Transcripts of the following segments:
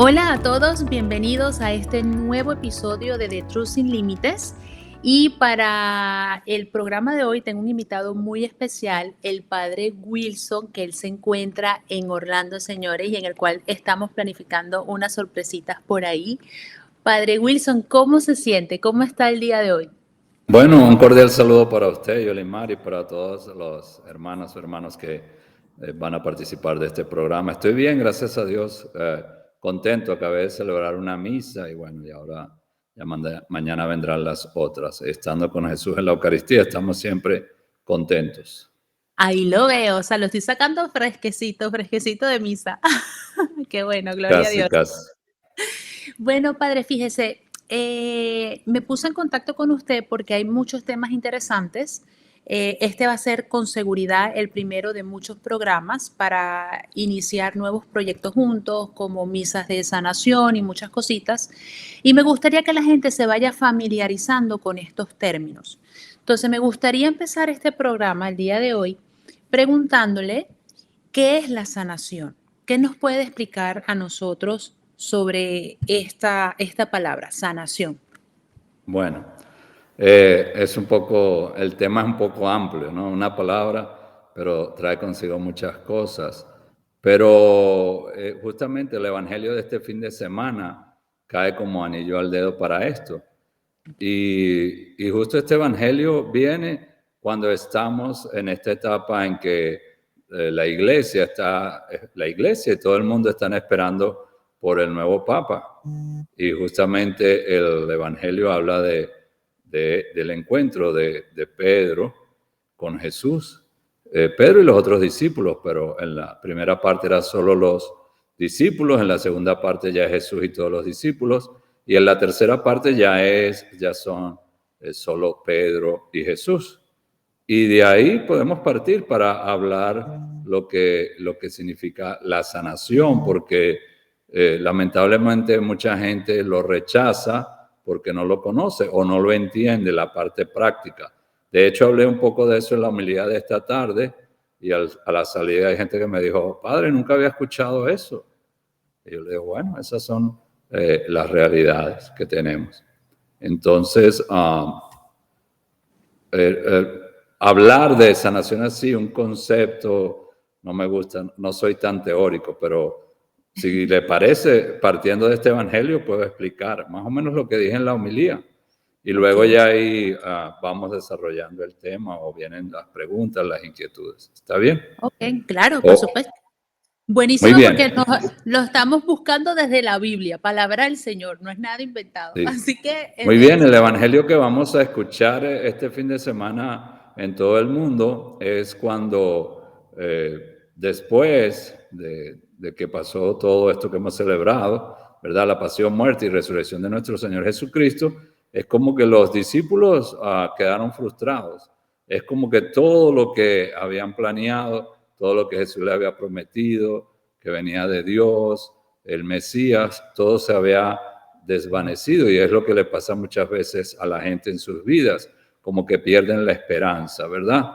Hola a todos, bienvenidos a este nuevo episodio de The Truth Sin Límites. Y para el programa de hoy tengo un invitado muy especial, el padre Wilson, que él se encuentra en Orlando, señores, y en el cual estamos planificando unas sorpresitas por ahí. Padre Wilson, ¿cómo se siente? ¿Cómo está el día de hoy? Bueno, un cordial saludo para usted, Yolimar, y para todos los hermanos que van a participar de este programa. Estoy bien, gracias a Dios, contento. Acabé de celebrar una misa y bueno, y ahora mañana vendrán las otras. Estando con Jesús en la Eucaristía, estamos siempre contentos. Ahí lo veo, o sea, lo estoy sacando fresquecito, fresquecito de misa. Qué bueno, gloria a Casi, Dios. casi. Bueno, padre, fíjese, me puse en contacto con usted porque hay muchos temas interesantes. Este va a ser con seguridad el primero de muchos programas para iniciar nuevos proyectos juntos, como misas de sanación y muchas cositas. Y me gustaría que la gente se vaya familiarizando con estos términos. Entonces, me gustaría empezar este programa el día de hoy preguntándole ¿qué es la sanación? ¿Qué nos puede explicar a nosotros sobre esta palabra, sanación? Bueno, el tema es un poco amplio, ¿no? Una palabra, pero trae consigo muchas cosas. Pero justamente el evangelio de este fin de semana cae como anillo al dedo para esto. Y justo este evangelio viene cuando estamos en esta etapa en que la iglesia y todo el mundo están esperando por el nuevo papa. Y justamente el evangelio habla del encuentro de Pedro con Jesús. Pedro y los otros discípulos, pero en la primera parte eran solo los discípulos, en la segunda parte ya es Jesús y todos los discípulos, y en la tercera parte ya son solo Pedro y Jesús. Y de ahí podemos partir para hablar lo que significa la sanación, porque lamentablemente mucha gente lo rechaza porque no lo conoce o no lo entiende, la parte práctica. De hecho, hablé un poco de eso en la homilía de esta tarde y a la salida hay gente que me dijo, padre, nunca había escuchado eso. Y yo le digo, bueno, esas son las realidades que tenemos. Entonces, eh, eh, hablar de sanación así, un concepto, no me gusta, no soy tan teórico, pero si le parece, partiendo de este evangelio, puedo explicar más o menos lo que dije en la homilía. Y luego Ok, ya ahí vamos desarrollando el tema o vienen las preguntas, las inquietudes. ¿Está bien? ok, claro, por Oh, supuesto. muy Buenísimo bien. porque lo estamos buscando desde la Biblia, palabra del Señor, no es nada inventado. Sí. Así que Muy bien, el empecemos. evangelio que vamos a escuchar este fin de semana en todo el mundo es cuando después de que pasó todo esto que hemos celebrado, ¿verdad? La pasión, muerte y resurrección de nuestro Señor Jesucristo, es como que los discípulos quedaron frustrados. Es como que todo lo que habían planeado, todo lo que Jesús le había prometido, que venía de Dios, el Mesías, todo se había desvanecido y es lo que le pasa muchas veces a la gente en sus vidas, como que pierden la esperanza, ¿verdad?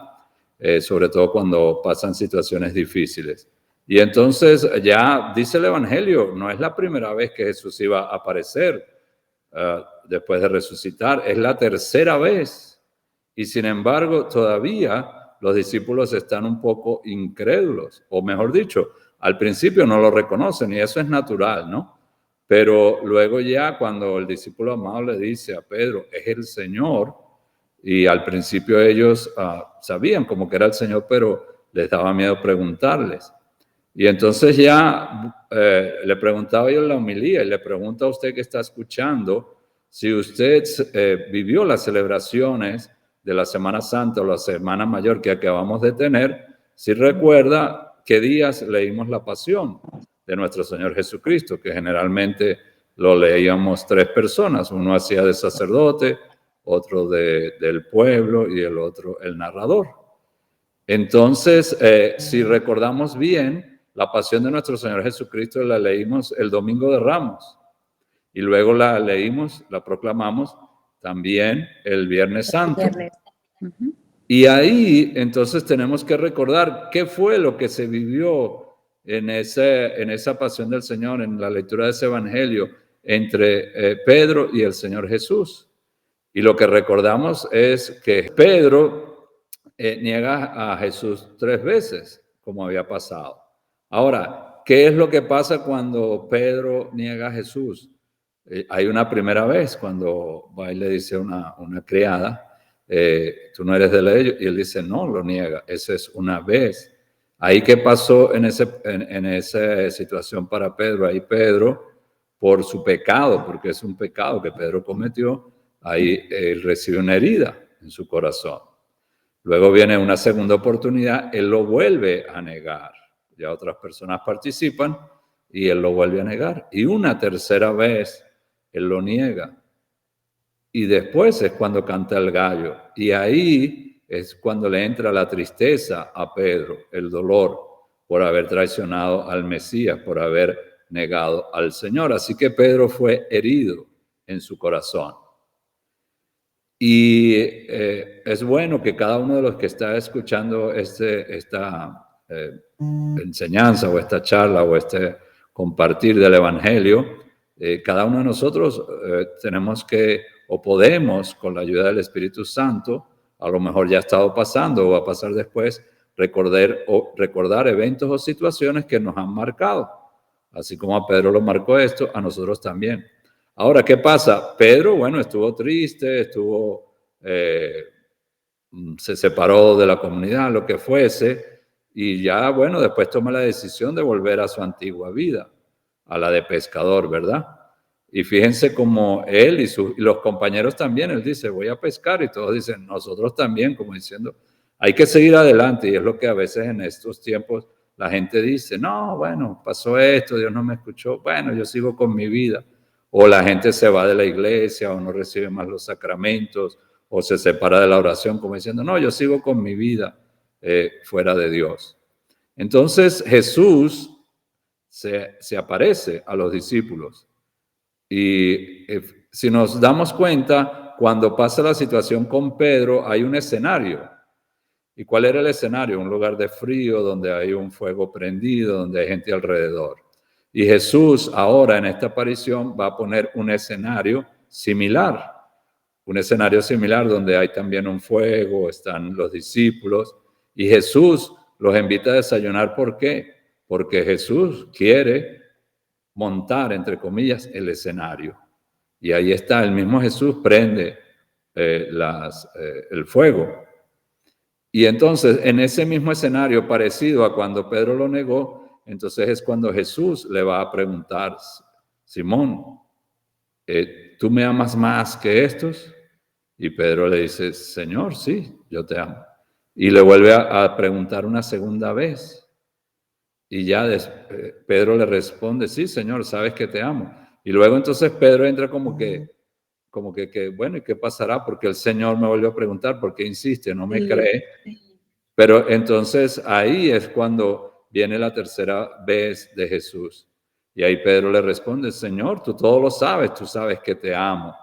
Sobre todo cuando pasan situaciones difíciles. Y entonces ya dice el Evangelio, no es la primera vez que Jesús iba a aparecer después de resucitar, es la tercera vez. Y sin embargo, todavía los discípulos están un poco incrédulos, o mejor dicho, al principio no lo reconocen y eso es natural, ¿no? Pero luego ya cuando el discípulo amado le dice a Pedro, es el Señor, y al principio ellos sabían como que era el Señor, pero les daba miedo preguntarles. Y entonces ya le preguntaba yo en la homilía y le pregunto a usted que está escuchando si usted vivió las celebraciones de la Semana Santa o la Semana Mayor que acabamos de tener, si recuerda qué días leímos la Pasión de nuestro Señor Jesucristo, que generalmente lo leíamos tres personas, uno hacía de sacerdote, otro del pueblo y el otro el narrador. Entonces, si recordamos bien, la pasión de nuestro Señor Jesucristo la leímos el Domingo de Ramos y luego la leímos, la proclamamos también el Viernes Santo. Viernes. Ujú. Y ahí entonces tenemos que recordar qué fue lo que se vivió en esa pasión del Señor, en la lectura de ese evangelio, entre Pedro y el Señor Jesús. Y lo que recordamos es que Pedro niega a Jesús 3 veces, como había pasado. Ahora, ¿qué es lo que pasa cuando Pedro niega a Jesús? Hay una primera vez cuando va y le dice a una criada, tú no eres de la ellos, y él dice, no, lo niega. Esa es una vez. Ahí, ¿qué pasó en esa situación para Pedro? Ahí Pedro, por su pecado, porque es un pecado que Pedro cometió, ahí él recibe una herida en su corazón. Luego viene una segunda oportunidad, él lo vuelve a negar. Ya otras personas participan y él lo vuelve a negar. Y una tercera vez, él lo niega. Y después es cuando canta el gallo. Y ahí es cuando le entra la tristeza a Pedro, el dolor por haber traicionado al Mesías, por haber negado al Señor. Así que Pedro fue herido en su corazón. Y es bueno que cada uno de los que está escuchando esta enseñanza o esta charla o este compartir del Evangelio, cada uno de nosotros tenemos que o podemos, con la ayuda del Espíritu Santo, a lo mejor ya ha estado pasando o va a pasar después, recordar eventos o situaciones que nos han marcado. Así como a Pedro lo marcó esto, a nosotros también. Ahora, ¿qué pasa? Pedro, bueno, estuvo triste, se separó de la comunidad, lo que fuese, y ya, bueno, después toma la decisión de volver a su antigua vida, a la de pescador, ¿verdad? Y fíjense cómo él y los compañeros también, él dice, voy a pescar, y todos dicen, nosotros también, como diciendo, hay que seguir adelante, y es lo que a veces en estos tiempos la gente dice, no, bueno, pasó esto, Dios no me escuchó, bueno, yo sigo con mi vida. O la gente se va de la iglesia o no recibe más los sacramentos o se separa de la oración como diciendo, no, yo sigo con mi vida fuera de Dios. Entonces Jesús se aparece a los discípulos y si nos damos cuenta, cuando pasa la situación con Pedro hay un escenario. ¿Y cuál era el escenario? Un lugar de frío donde hay un fuego prendido, donde hay gente alrededor. Y Jesús ahora en esta aparición va a poner un escenario similar donde hay también un fuego, están los discípulos y Jesús los invita a desayunar. ¿Por qué? Porque Jesús quiere montar, entre comillas, el escenario. Y ahí está, el mismo Jesús prende el fuego. Y entonces, en ese mismo escenario parecido a cuando Pedro lo negó, entonces es cuando Jesús le va a preguntar, Simón, ¿tú me amas más que estos? Y Pedro le dice, Señor, sí, yo te amo. Y le vuelve a preguntar una segunda vez. Y ya Pedro le responde, sí, Señor, sabes que te amo. Y luego entonces Pedro entra como que bueno, ¿y qué pasará? Porque el Señor me volvió a preguntar, ¿por qué insiste? No me cree. Pero entonces ahí es cuando viene la tercera vez de Jesús. Y ahí Pedro le responde, Señor, tú todo lo sabes, tú sabes que te amo.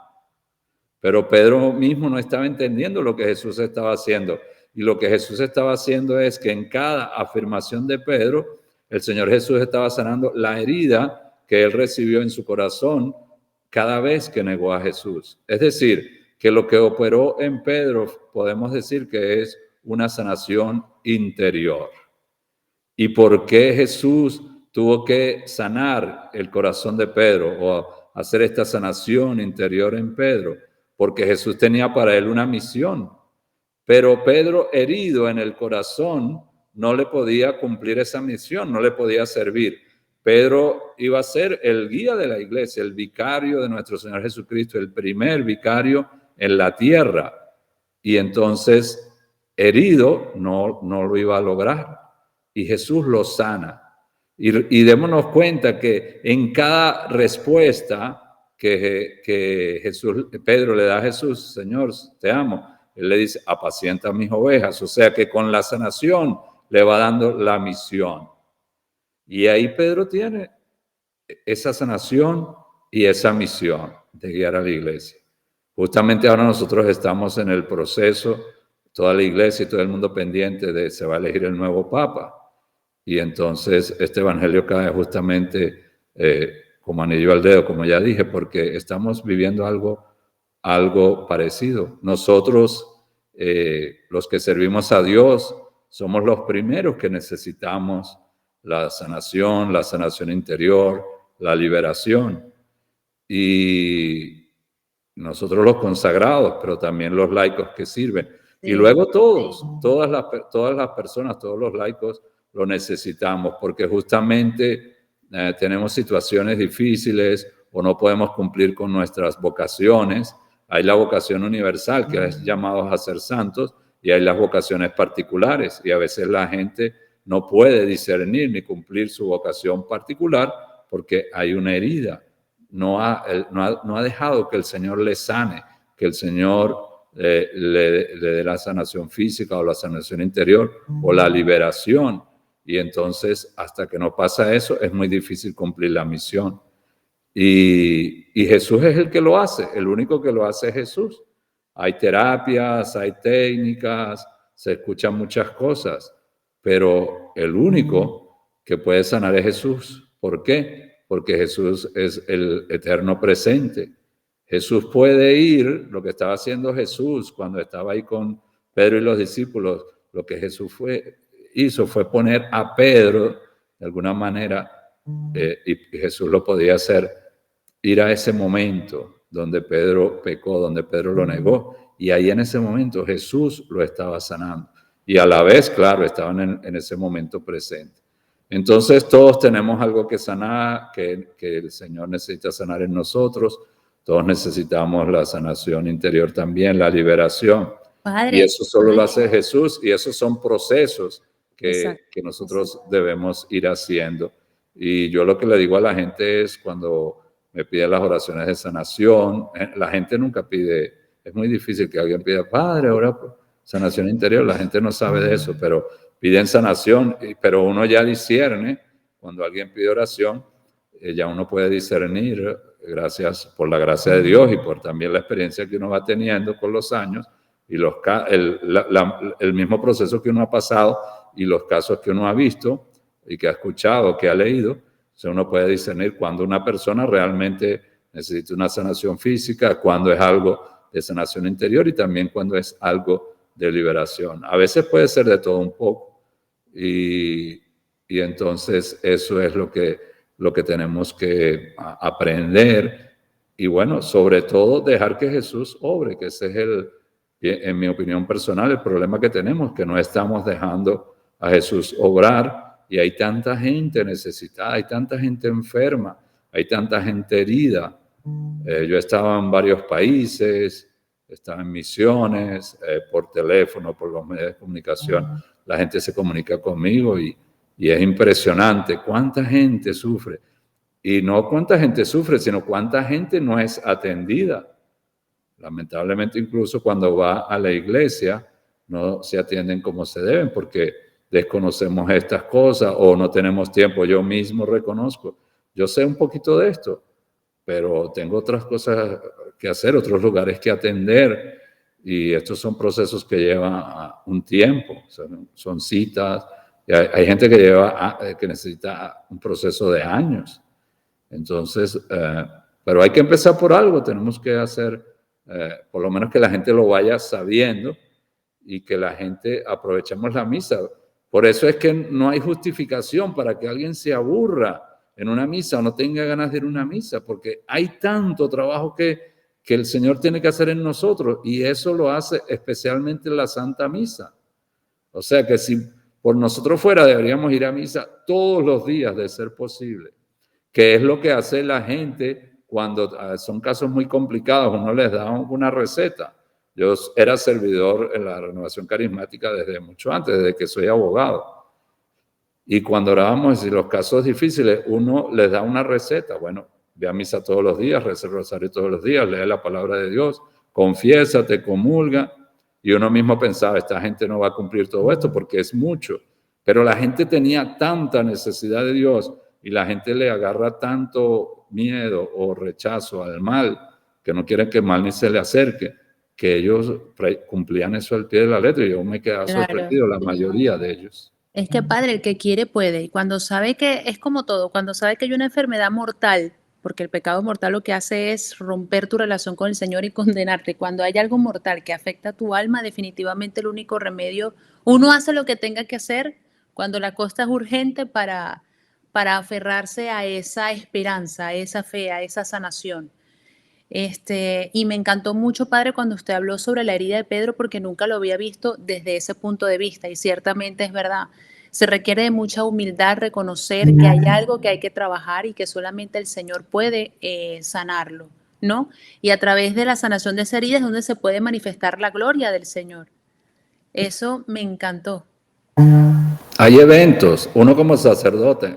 Pero Pedro mismo no estaba entendiendo lo que Jesús estaba haciendo. Y lo que Jesús estaba haciendo es que en cada afirmación de Pedro, el Señor Jesús estaba sanando la herida que él recibió en su corazón cada vez que negó a Jesús. Es decir, que lo que operó en Pedro podemos decir que es una sanación interior. ¿Y por qué Jesús tuvo que sanar el corazón de Pedro o hacer esta sanación interior en Pedro? Porque Jesús tenía para él una misión. Pero Pedro, herido en el corazón, no le podía cumplir esa misión, no le podía servir. Pedro iba a ser el guía de la iglesia, el vicario de nuestro Señor Jesucristo, el primer vicario en la tierra. Y entonces, herido, no lo iba a lograr. Y Jesús lo sana. Y démonos cuenta que en cada respuesta que Pedro le da a Jesús, Señor, te amo, él le dice, apacienta mis ovejas. O sea que con la sanación le va dando la misión. Y ahí Pedro tiene esa sanación y esa misión de guiar a la iglesia. Justamente ahora nosotros estamos en el proceso, toda la iglesia y todo el mundo pendiente de se va a elegir el nuevo papa. Y entonces este evangelio cae justamente como anillo al dedo, como ya dije, porque estamos viviendo algo parecido. Nosotros, los que servimos a Dios, somos los primeros que necesitamos la sanación interior, la liberación. Y nosotros los consagrados, pero también los laicos que sirven. Y Sí, luego todas las personas, todos los laicos lo necesitamos porque justamente tenemos situaciones difíciles o no podemos cumplir con nuestras vocaciones. Hay la vocación universal, que es llamados a ser santos, y hay las vocaciones particulares. Y a veces la gente no puede discernir ni cumplir su vocación particular porque hay una herida. No ha dejado que el Señor le sane, que el Señor le dé la sanación física o la sanación interior o la liberación. Y entonces, hasta que no pasa eso, es muy difícil cumplir la misión. Y Jesús es el que lo hace, el único que lo hace es Jesús. Hay terapias, hay técnicas, se escuchan muchas cosas, pero el único que puede sanar es Jesús. ¿Por qué? Porque Jesús es el eterno presente. Jesús puede ir, lo que estaba haciendo Jesús cuando estaba ahí con Pedro y los discípulos, lo que Jesús hizo fue poner a Pedro, de alguna manera, y Jesús lo podía hacer, ir a ese momento donde Pedro pecó, donde Pedro lo negó, y ahí en ese momento Jesús lo estaba sanando. Y a la vez, claro, estaban en ese momento presente. Entonces todos tenemos algo que sanar, que el Señor necesita sanar en nosotros. Todos necesitamos la sanación interior también, la liberación. Y padre, eso solo lo hace Jesús, y esos son procesos exacto. que nosotros debemos ir haciendo. Y yo lo que le digo a la gente es cuando me piden las oraciones de sanación, la gente nunca pide, es muy difícil que alguien pida, Padre, ora por sanación interior, la gente no sabe de eso, pero piden sanación, pero uno ya discierne, cuando alguien pide oración, ya uno puede discernir, gracias por la gracia de Dios y por también la experiencia que uno va teniendo con los años, y el mismo proceso que uno ha pasado y los casos que uno ha visto y que ha escuchado, que ha leído, uno puede discernir cuando una persona realmente necesita una sanación física, cuando es algo de sanación interior y también cuando es algo de liberación. A veces puede ser de todo un poco y entonces eso es lo que tenemos que aprender y bueno, sobre todo dejar que Jesús obre, que ese es en mi opinión personal, el problema que tenemos, que no estamos dejando a Jesús obrar. Y hay tanta gente necesitada, hay tanta gente enferma, hay tanta gente herida. Yo estaba en varios países, estaba en misiones, por teléfono, por los medios de comunicación. La gente se comunica conmigo y es impresionante cuánta gente sufre. Y no cuánta gente sufre, sino cuánta gente no es atendida. Lamentablemente, incluso cuando va a la iglesia, no se atienden como se deben porque desconocemos estas cosas o no tenemos tiempo. Yo mismo reconozco, yo sé un poquito de esto, pero tengo otras cosas que hacer, otros lugares que atender y estos son procesos que llevan un tiempo, son citas. Hay gente que necesita un proceso de años. Entonces, pero hay que empezar por algo, tenemos que hacer, por lo menos que la gente lo vaya sabiendo y que la gente aprovechemos la misa. Por eso es que no hay justificación para que alguien se aburra en una misa o no tenga ganas de ir a una misa, porque hay tanto trabajo que el Señor tiene que hacer en nosotros y eso lo hace especialmente en la Santa Misa. O sea que si por nosotros fuera, deberíamos ir a misa todos los días de ser posible, que es lo que hace la gente cuando son casos muy complicados, uno les da una receta. Yo era servidor en la renovación carismática desde mucho antes, desde que soy abogado. Y cuando orábamos y los casos difíciles, uno les da una receta. Bueno, ve a misa todos los días, reza el rosario todos los días, lee la palabra de Dios, confiésate, comulga. Y uno mismo pensaba, esta gente no va a cumplir todo esto porque es mucho. Pero la gente tenía tanta necesidad de Dios y la gente le agarra tanto miedo o rechazo al mal, que no quieren que el mal ni se le acerque, que ellos cumplían eso al pie de la letra y yo me quedaba Claro. sorprendido, la mayoría de ellos. Es que padre, el que quiere puede. Y cuando sabe que es como todo, cuando sabe que hay una enfermedad mortal, porque el pecado mortal lo que hace es romper tu relación con el Señor y condenarte. Cuando hay algo mortal que afecta a tu alma, definitivamente el único remedio, uno hace lo que tenga que hacer cuando la cosa es urgente para aferrarse a esa esperanza, a esa fe, a esa sanación. Y me encantó mucho, padre, cuando usted habló sobre la herida de Pedro, porque nunca lo había visto desde ese punto de vista, y ciertamente es verdad. Se requiere de mucha humildad reconocer que hay algo que hay que trabajar y que solamente el Señor puede sanarlo, ¿no? Y a través de la sanación de esa herida es donde se puede manifestar la gloria del Señor. Eso me encantó. Hay eventos, uno como sacerdote,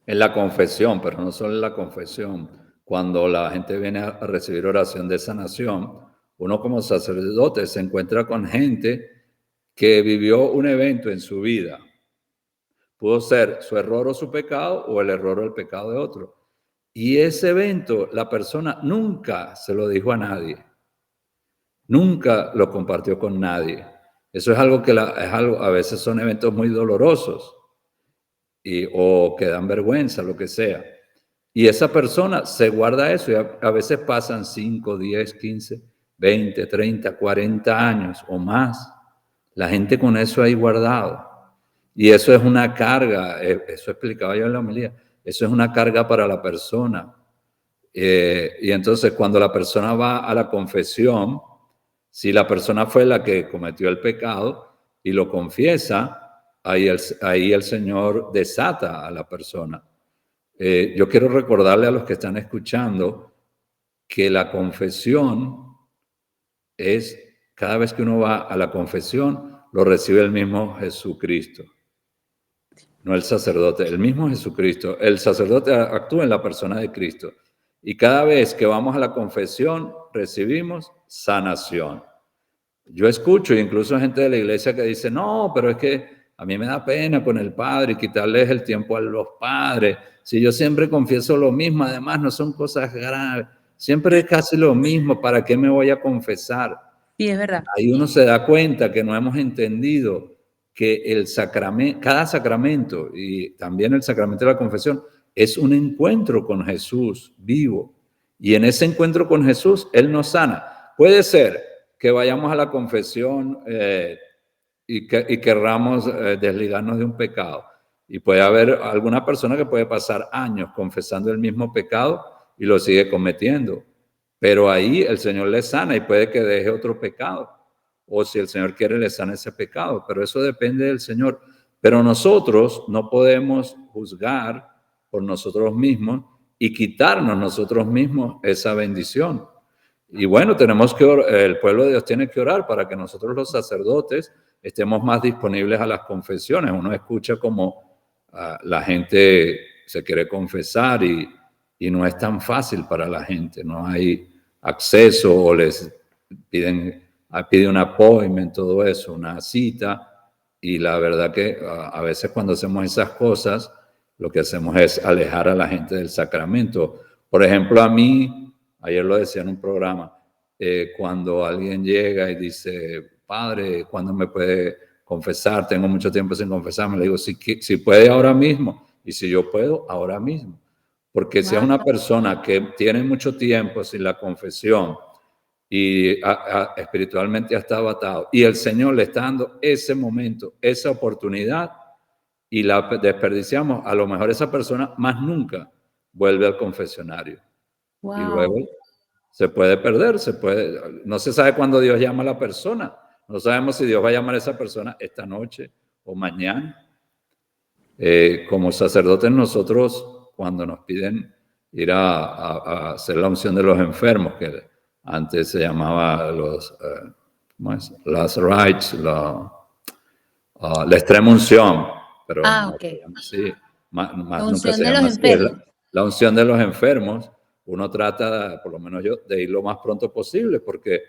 en la confesión, pero no solo en la confesión, cuando la gente viene a recibir oración de sanación, uno como sacerdote se encuentra con gente que vivió un evento en su vida. Pudo ser su error o su pecado o el error o el pecado de otro. Y ese evento la persona nunca se lo dijo a nadie, nunca lo compartió con nadie. Eso es algo que es algo, a veces son eventos muy dolorosos o que dan vergüenza, lo que sea. Y esa persona se guarda eso y a veces pasan 5, 10, 15, 20, 30, 40 años o más. La gente con eso ahí guardado. Y eso es una carga, eso explicaba yo en la homilía, eso es una carga para la persona. Y entonces cuando la persona va a la confesión, si la persona fue la que cometió el pecado y lo confiesa, ahí el Señor desata a la persona. Yo quiero recordarle a los que están escuchando que la confesión es, cada vez que uno va a la confesión, lo recibe el mismo Jesucristo, no el sacerdote, el mismo Jesucristo. El sacerdote actúa en la persona de Cristo. Y cada vez que vamos a la confesión, recibimos sanación. Yo escucho incluso gente de la iglesia que dice, no, pero es que a mí me da pena con el padre y quitarles el tiempo a los padres. Si yo siempre confieso lo mismo, además no son cosas graves, siempre es casi lo mismo, ¿para qué me voy a confesar? Sí, es verdad. Ahí uno se da cuenta que no hemos entendido que el sacramento, cada sacramento y también el sacramento de la confesión es un encuentro con Jesús vivo. Y en ese encuentro con Jesús, Él nos sana. Puede ser que vayamos a la confesión y querramos desligarnos de un pecado. Y puede haber alguna persona que puede pasar años confesando el mismo pecado y lo sigue cometiendo. Pero ahí el Señor le sana y puede que deje otro pecado. O si el Señor quiere, le sana ese pecado. Pero eso depende del Señor. Pero nosotros no podemos juzgar por nosotros mismos y quitarnos nosotros mismos esa bendición. Y bueno, tenemos que el pueblo de Dios tiene que orar para que nosotros los sacerdotes estemos más disponibles a las confesiones. Uno escucha como la gente se quiere confesar y no es tan fácil para la gente, no hay acceso o les pide un appointment, todo eso, una cita, y la verdad que a veces cuando hacemos esas cosas, lo que hacemos es alejar a la gente del sacramento. Por ejemplo, a mí, ayer lo decía en un programa, cuando alguien llega y dice, padre, ¿cuándo me puede confesar? Tengo mucho tiempo sin confesarme. Le digo, si puede ahora mismo, y si yo puedo, ahora mismo. Porque si es una persona que tiene mucho tiempo sin la confesión y espiritualmente ha estado atado, y el Señor le está dando ese momento, esa oportunidad, y la desperdiciamos, a lo mejor esa persona más nunca vuelve al confesionario. Y luego Wow. se puede perder, no se sabe cuándo Dios llama a la persona. No sabemos si Dios va a llamar a esa persona esta noche o mañana. Como sacerdotes nosotros, cuando nos piden ir a hacer la unción de los enfermos, que antes se llamaba las rites, la extrema unción, pero Ah, no ok. se llama así, La más nunca unción se de los llama así, es enfermos. la unción de los enfermos. Uno trata, por lo menos yo, de ir lo más pronto posible, porque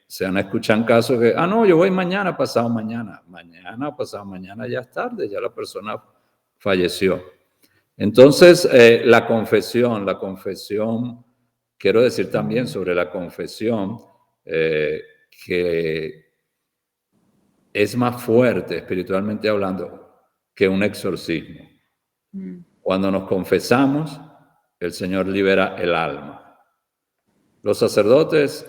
se han escuchado casos que, no, yo voy mañana, pasado mañana. Mañana, pasado mañana ya es tarde, ya la persona falleció. Entonces, la confesión, quiero decir también sobre la confesión, que es más fuerte, espiritualmente hablando, que un exorcismo. Cuando nos confesamos, el Señor libera el alma. Los sacerdotes,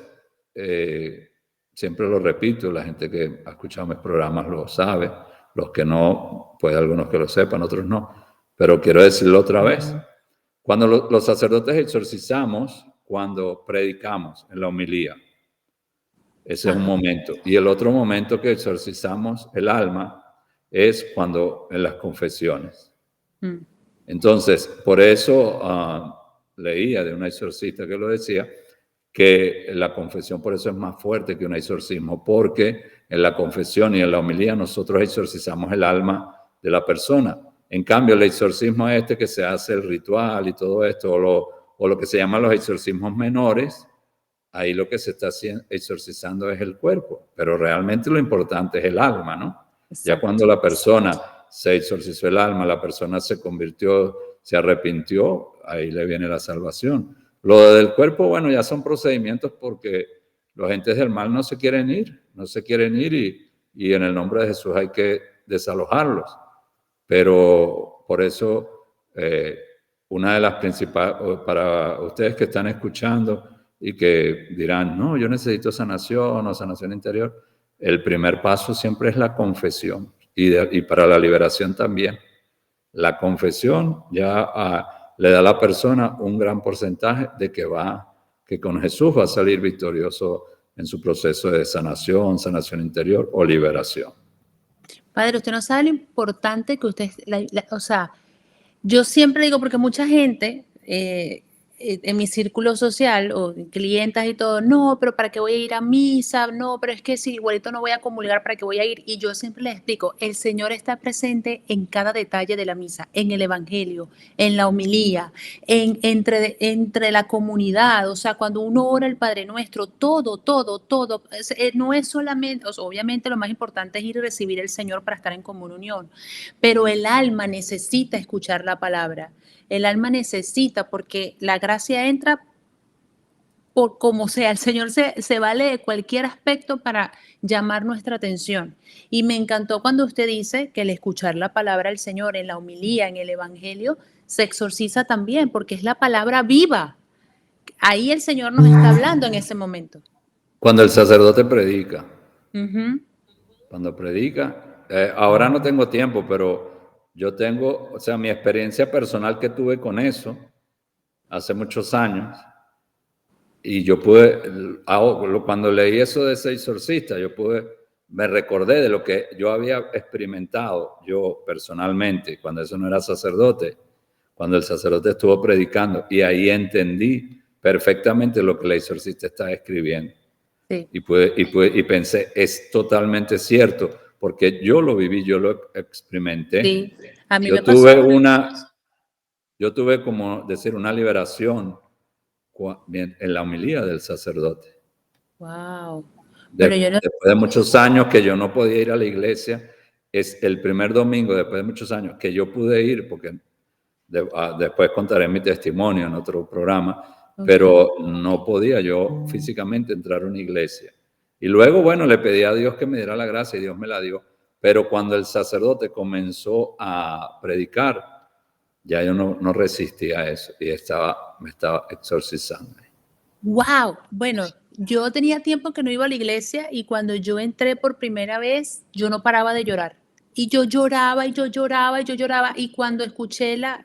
siempre lo repito, la gente que ha escuchado mis programas lo sabe, los que no, puede algunos que lo sepan, otros no, pero quiero decirlo otra vez. Cuando los sacerdotes exorcizamos, cuando predicamos en la homilía, ese es un momento. Y el otro momento que exorcizamos el alma es cuando en las confesiones. Entonces, por eso leía de una exorcista que lo decía, que la confesión por eso es más fuerte que un exorcismo, porque en la confesión y en la homilía nosotros exorcizamos el alma de la persona. En cambio, el exorcismo es que se hace el ritual y todo esto, o lo que se llaman los exorcismos menores, ahí lo que se está exorcizando es el cuerpo, pero realmente lo importante es el alma, ¿no? Exacto. Ya cuando la persona se exorcizó el alma, la persona se convirtió, se arrepintió, ahí le viene la salvación. Lo del cuerpo, bueno, ya son procedimientos porque los agentes del mal no se quieren ir y en el nombre de Jesús hay que desalojarlos. Pero por eso, una de las principales, para ustedes que están escuchando y que dirán, no, yo necesito sanación o sanación interior, el primer paso siempre es la confesión y para la liberación también. La confesión ya le da a la persona un gran porcentaje de que con Jesús va a salir victorioso en su proceso de sanación interior o liberación. Padre, usted no sabe lo importante que usted, o sea, yo siempre digo, porque mucha gente en mi círculo social o clientas y todo, no, pero ¿para qué voy a ir a misa? No, pero es que si igualito no voy a comulgar, ¿para qué voy a ir? Y yo siempre les explico, el Señor está presente en cada detalle de la misa, en el evangelio, en la homilía, entre la comunidad, o sea, cuando uno ora el Padre Nuestro, todo, no es solamente, o sea, obviamente lo más importante es ir a recibir el Señor para estar en comunión, pero el alma necesita escuchar la palabra. El alma necesita, porque la gracia entra por como sea. El Señor se vale de cualquier aspecto para llamar nuestra atención. Y me encantó cuando usted dice que el escuchar la palabra del Señor en la homilía, en el evangelio, se exorciza también, porque es la palabra viva. Ahí el Señor nos está hablando en ese momento. Cuando el sacerdote predica. Cuando predica, ahora no tengo tiempo, pero yo tengo, o sea, mi experiencia personal que tuve con eso hace muchos años, y yo pude, cuando leí eso de ese exorcista, me recordé de lo que yo había experimentado yo personalmente, cuando eso no era sacerdote, cuando el sacerdote estuvo predicando, y ahí entendí perfectamente lo que el exorcista está escribiendo. Sí. Y pensé, es totalmente cierto, porque yo lo viví, yo lo experimenté. Sí, a mí me pasó. Yo tuve como decir una liberación en la homilía del sacerdote. Wow. Después de muchos años que yo no podía ir a la iglesia, es el primer domingo después de muchos años que yo pude ir, porque después contaré mi testimonio en otro programa. Okay. Pero no podía yo físicamente entrar a una iglesia. Y luego, bueno, le pedí a Dios que me diera la gracia y Dios me la dio. Pero cuando el sacerdote comenzó a predicar, ya yo no resistía a eso y me estaba exorcizando. ¡Wow! Bueno, yo tenía tiempo que no iba a la iglesia y cuando yo entré por primera vez, yo no paraba de llorar. Y yo lloraba y yo lloraba y yo lloraba. Y cuando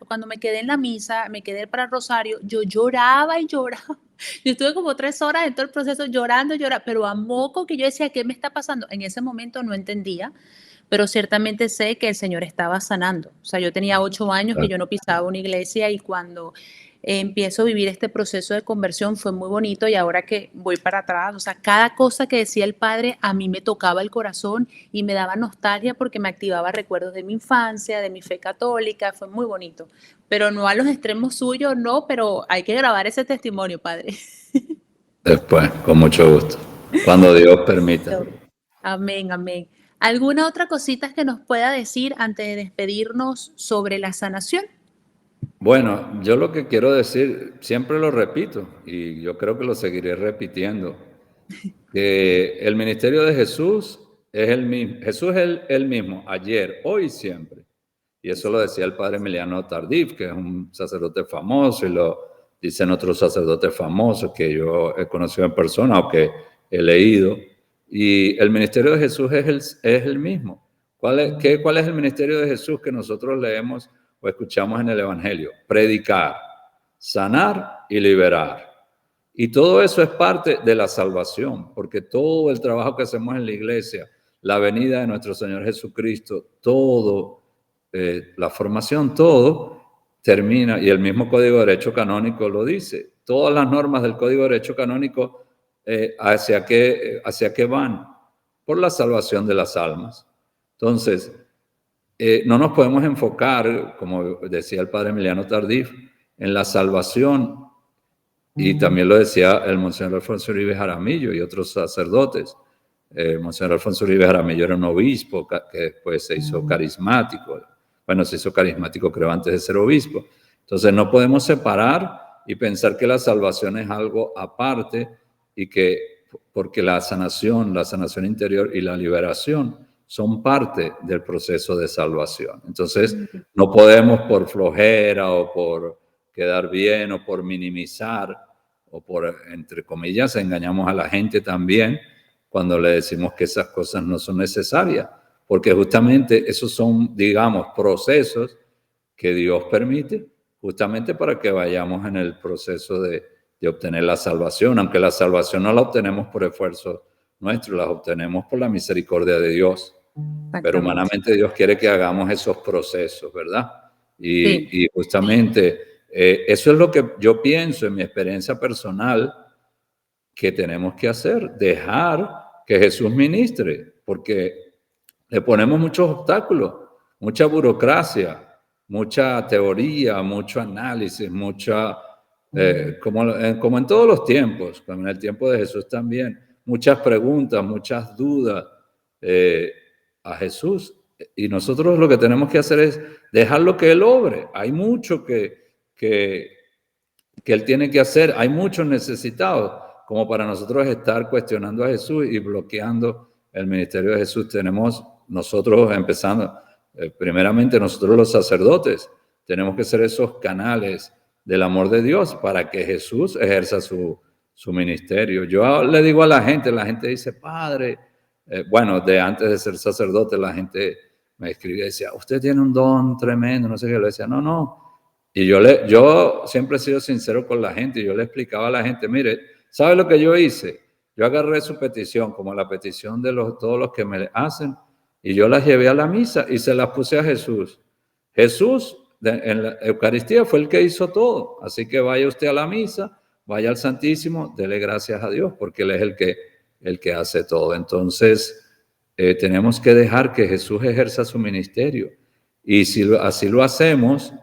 cuando me quedé en la misa, me quedé para el rosario, yo lloraba y lloraba. Yo estuve como 3 horas en todo el proceso llorando, pero a moco que yo decía, ¿qué me está pasando? En ese momento no entendía, pero ciertamente sé que el Señor estaba sanando. O sea, yo tenía 8 años que yo no pisaba una iglesia y cuando empiezo a vivir este proceso de conversión fue muy bonito y ahora que voy para atrás, o sea, cada cosa que decía el Padre a mí me tocaba el corazón y me daba nostalgia porque me activaba recuerdos de mi infancia, de mi fe católica, fue muy bonito, pero no a los extremos suyos, no, pero hay que grabar ese testimonio, Padre. Después, con mucho gusto, cuando Dios permita. Amén, amén. ¿Alguna otra cosita que nos pueda decir antes de despedirnos sobre la sanación? Bueno, yo lo que quiero decir, siempre lo repito y yo creo que lo seguiré repitiendo, que el ministerio de Jesús es el mismo. Jesús es el mismo ayer, hoy y siempre. Y eso lo decía el padre Emiliano Tardif, que es un sacerdote famoso, y lo dicen otros sacerdotes famosos que yo he conocido en persona o que he leído. Y el ministerio de Jesús es el mismo. ¿Cuál es el ministerio de Jesús que nosotros leemos o escuchamos en el Evangelio? Predicar, sanar y liberar. Y todo eso es parte de la salvación, porque todo el trabajo que hacemos en la iglesia, la venida de nuestro Señor Jesucristo, todo, la formación, todo termina, y el mismo Código de Derecho Canónico lo dice, todas las normas del Código de Derecho Canónico, ¿hacia qué van? Por la salvación de las almas. Entonces, no nos podemos enfocar, como decía el padre Emiliano Tardif, en la salvación, y también lo decía el Monseñor Alfonso Uribe Jaramillo y otros sacerdotes. Monseñor Alfonso Uribe Jaramillo era un obispo que después se hizo carismático. Bueno, se hizo carismático creo antes de ser obispo. Entonces no podemos separar y pensar que la salvación es algo aparte y porque la sanación interior y la liberación son parte del proceso de salvación. Entonces no podemos por flojera o por quedar bien o por minimizar o por, entre comillas, engañamos a la gente también cuando le decimos que esas cosas no son necesarias, porque justamente esos son, digamos, procesos que Dios permite justamente para que vayamos en el proceso de obtener la salvación, aunque la salvación no la obtenemos por esfuerzo nuestro, la obtenemos por la misericordia de Dios. Pero humanamente Dios quiere que hagamos esos procesos, ¿verdad? Y justamente eso es lo que yo pienso en mi experiencia personal que tenemos que hacer, dejar que Jesús ministre, porque le ponemos muchos obstáculos, mucha burocracia, mucha teoría, mucho análisis, como en todos los tiempos, como en el tiempo de Jesús también, muchas preguntas, muchas dudas a Jesús. Y nosotros lo que tenemos que hacer es dejarlo que Él obre. Hay mucho que Él tiene que hacer, hay muchos necesitados, como para nosotros estar cuestionando a Jesús y bloqueando el ministerio de Jesús. Tenemos nosotros empezando, primeramente nosotros los sacerdotes, tenemos que ser esos canales del amor de Dios para que Jesús ejerza su ministerio. Yo le digo a la gente dice, padre, bueno, de antes de ser sacerdote, la gente me escribía y decía, usted tiene un don tremendo, no sé qué. Le decía, no. Y yo siempre he sido sincero con la gente y yo le explicaba a la gente, mire, ¿sabe lo que yo hice? Yo agarré su petición, como la petición de todos los que me hacen, y yo las llevé a la misa y se las puse a Jesús. Jesús en la Eucaristía fue el que hizo todo, así que vaya usted a la misa, vaya al Santísimo, dele gracias a Dios, porque Él es el que hace todo. Entonces, tenemos que dejar que Jesús ejerza su ministerio. Y si así lo hacemos,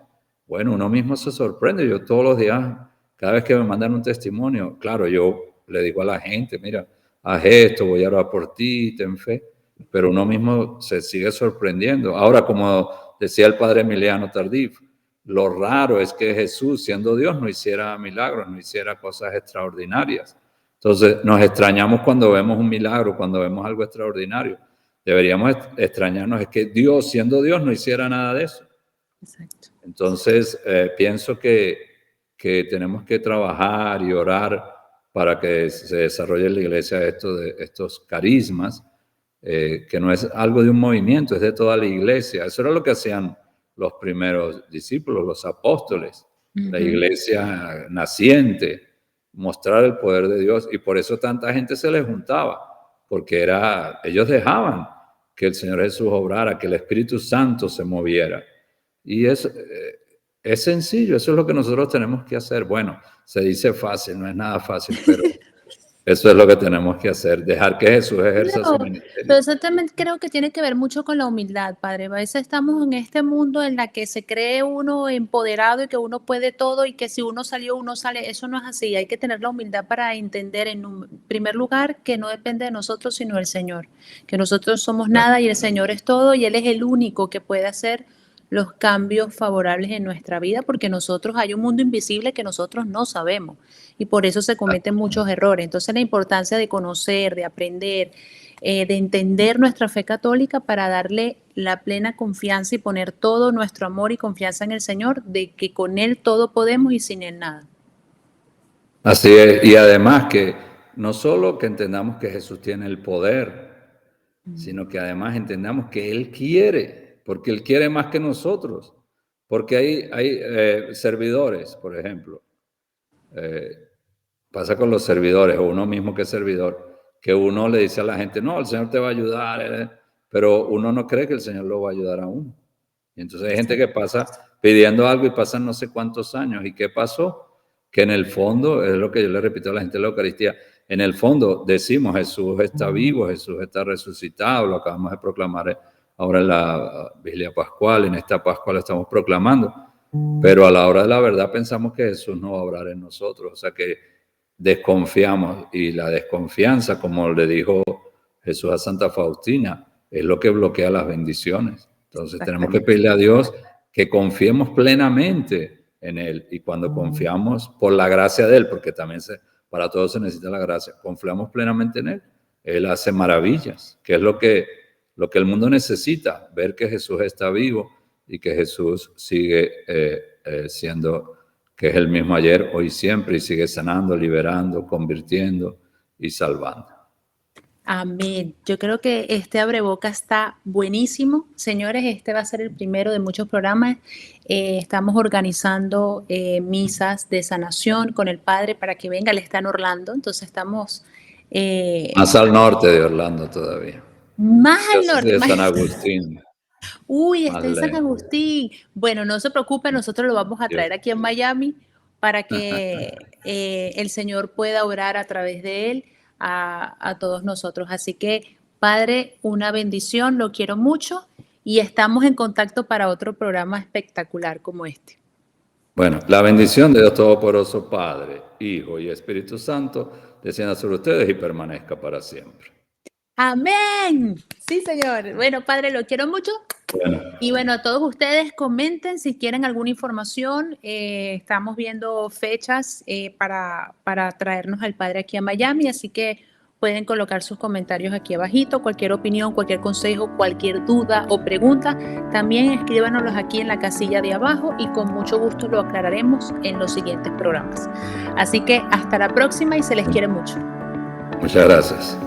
bueno, uno mismo se sorprende. Yo todos los días, cada vez que me mandan un testimonio, claro, yo le digo a la gente, mira, haz esto, voy a orar por ti, ten fe. Pero uno mismo se sigue sorprendiendo. Ahora, como decía el padre Emiliano Tardif, lo raro es que Jesús, siendo Dios, no hiciera milagros, no hiciera cosas extraordinarias. Entonces, nos extrañamos cuando vemos un milagro, cuando vemos algo extraordinario. Deberíamos extrañarnos, es que Dios, siendo Dios, no hiciera nada de eso. Exacto. Entonces, pienso que tenemos que trabajar y orar para que se desarrolle en la iglesia estos carismas, que no es algo de un movimiento, es de toda la iglesia. Eso era lo que hacían los primeros discípulos, los apóstoles, la iglesia naciente, mostrar el poder de Dios, y por eso tanta gente se les juntaba, porque ellos dejaban que el Señor Jesús obrara, que el Espíritu Santo se moviera. Y es sencillo, eso es lo que nosotros tenemos que hacer. Bueno, se dice fácil, no es nada fácil, pero eso es lo que tenemos que hacer, dejar que Jesús ejerza su ministerio. Pero eso también creo que tiene que ver mucho con la humildad, Padre. A veces estamos en este mundo en la que se cree uno empoderado y que uno puede todo y que si uno salió, uno sale. Eso no es así. Hay que tener la humildad para entender, en primer lugar, que no depende de nosotros, sino del Señor. Que nosotros somos nada y el Señor es todo y Él es el único que puede hacer los cambios favorables en nuestra vida, porque nosotros hay un mundo invisible que nosotros no sabemos y por eso se cometen muchos errores. Entonces la importancia de conocer, de aprender, de entender nuestra fe católica para darle la plena confianza y poner todo nuestro amor y confianza en el Señor, de que con Él todo podemos y sin Él nada. Así es, y además que no solo que entendamos que Jesús tiene el poder, sino que además entendamos que Él quiere, porque Él quiere más que nosotros, porque hay servidores, por ejemplo, pasa con los servidores, o uno mismo que es servidor, que uno le dice a la gente, no, el Señor te va a ayudar, pero uno no cree que el Señor lo va a ayudar a uno. Y entonces hay gente que pasa pidiendo algo y pasan no sé cuántos años. ¿Y qué pasó? Que en el fondo, es lo que yo le repito a la gente de la Eucaristía, en el fondo decimos Jesús está vivo, Jesús está resucitado, lo acabamos de proclamar ahora en la Vigilia Pascual, en esta Pascua lo estamos proclamando, pero a la hora de la verdad pensamos que Jesús no va a obrar en nosotros, o sea que desconfiamos, y la desconfianza, como le dijo Jesús a Santa Faustina, es lo que bloquea las bendiciones. Entonces tenemos que pedirle a Dios que confiemos plenamente en Él, y cuando confiamos por la gracia de Él, porque también para todos se necesita la gracia, confiamos plenamente en Él, Él hace maravillas, que es lo que el mundo necesita, ver que Jesús está vivo y que Jesús sigue siendo, que es el mismo ayer, hoy, siempre, y sigue sanando, liberando, convirtiendo y salvando. Amén. Yo creo que este abreboca está buenísimo. Señores, este va a ser el primero de muchos programas. Estamos organizando misas de sanación con el Padre para que venga. Él está en Orlando, entonces estamos... más al norte de Orlando todavía. Más al norte. De San Agustín. Uy, está en San Agustín. Bueno, no se preocupe, nosotros lo vamos a traer aquí en Miami para que el Señor pueda obrar a través de él a todos nosotros. Así que, Padre, una bendición, lo quiero mucho y estamos en contacto para otro programa espectacular como este. Bueno, la bendición de Dios Todopoderoso, Padre, Hijo y Espíritu Santo, descienda sobre ustedes y permanezca para siempre. Amén. Sí, Señor. Bueno, Padre, lo quiero mucho. Bueno. Y bueno, a todos ustedes comenten si quieren alguna información. Estamos viendo fechas para traernos al Padre aquí a Miami, así que pueden colocar sus comentarios aquí abajito, cualquier opinión, cualquier consejo, cualquier duda o pregunta. También escríbanoslos aquí en la casilla de abajo y con mucho gusto lo aclararemos en los siguientes programas. Así que hasta la próxima y se les quiere mucho. Muchas gracias.